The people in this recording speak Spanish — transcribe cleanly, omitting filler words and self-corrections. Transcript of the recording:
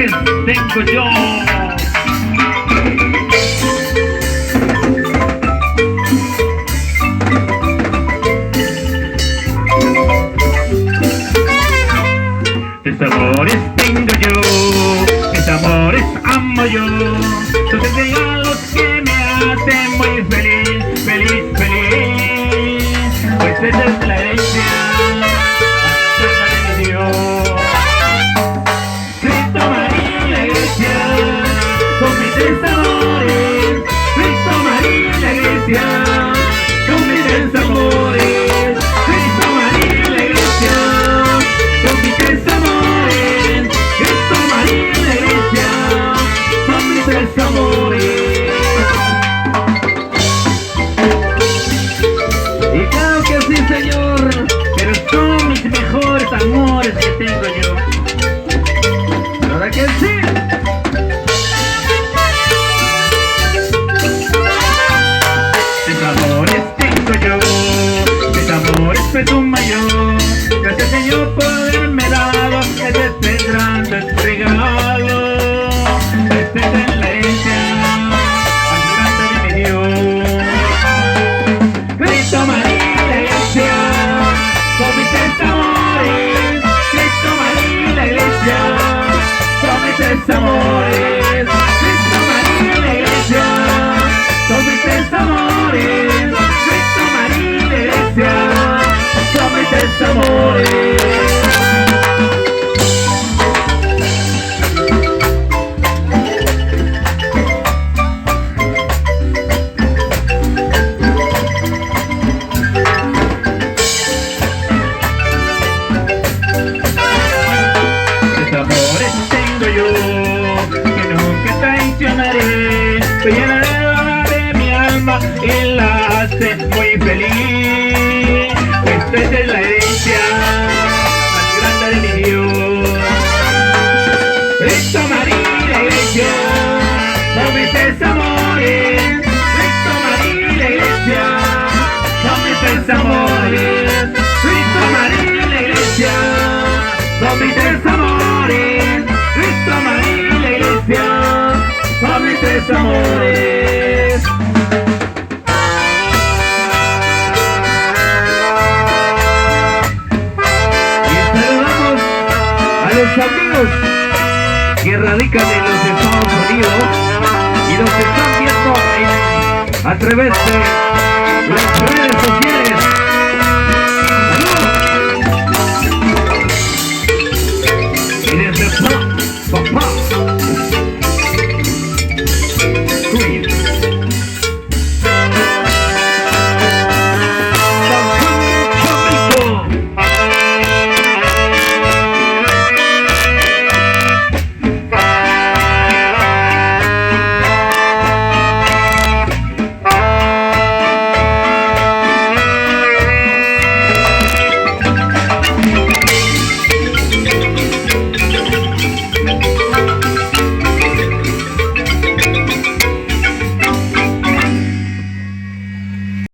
amores tengo yo. Mis amores tengo yo, mis amores amo yo. Son los regalos que me hacen muy feliz, feliz, feliz. Pues esa es la herencia de Dios. Cristo, María y la iglesia, con mis tres amores. Cristo, María y la iglesia, con mis tres amores. Cristo, María y la iglesia, con mis tres amores. Cristo, María y la iglesia, con mis tres amores. Y claro que sí, Señor, pero son mis mejores amores que tengo yo. ¿Verdad que sí? Mis amores tengo yo, mis amores presumo yo. Gracias, Señor, por haberme dado este grande regalo. Este es la herencia más grande de mi Dios. Cristo, María y la iglesia, con mis tres amores. Cristo, María y la iglesia, con mis tres amores. Cristo, María y la iglesia, con mis tres amores. Cristo, María y la iglesia, con mis tres amores. Amores tengo yo, que nunca traicionaré. Llena el alma de mi alma y la hace muy feliz. Esta es la herencia más grande de mi Dios. Cristo, María y la iglesia, con mis tres amores. Cristo, María y la iglesia, con mis tres amores. Cristo, María y la iglesia, con mis tres amores. Cristo, María y la iglesia, con mis tres amores. Y saludamos a los amigos que radican en los Estados Unidos y los están viendo a través de las redes sociales. ¡Saludos! Y desde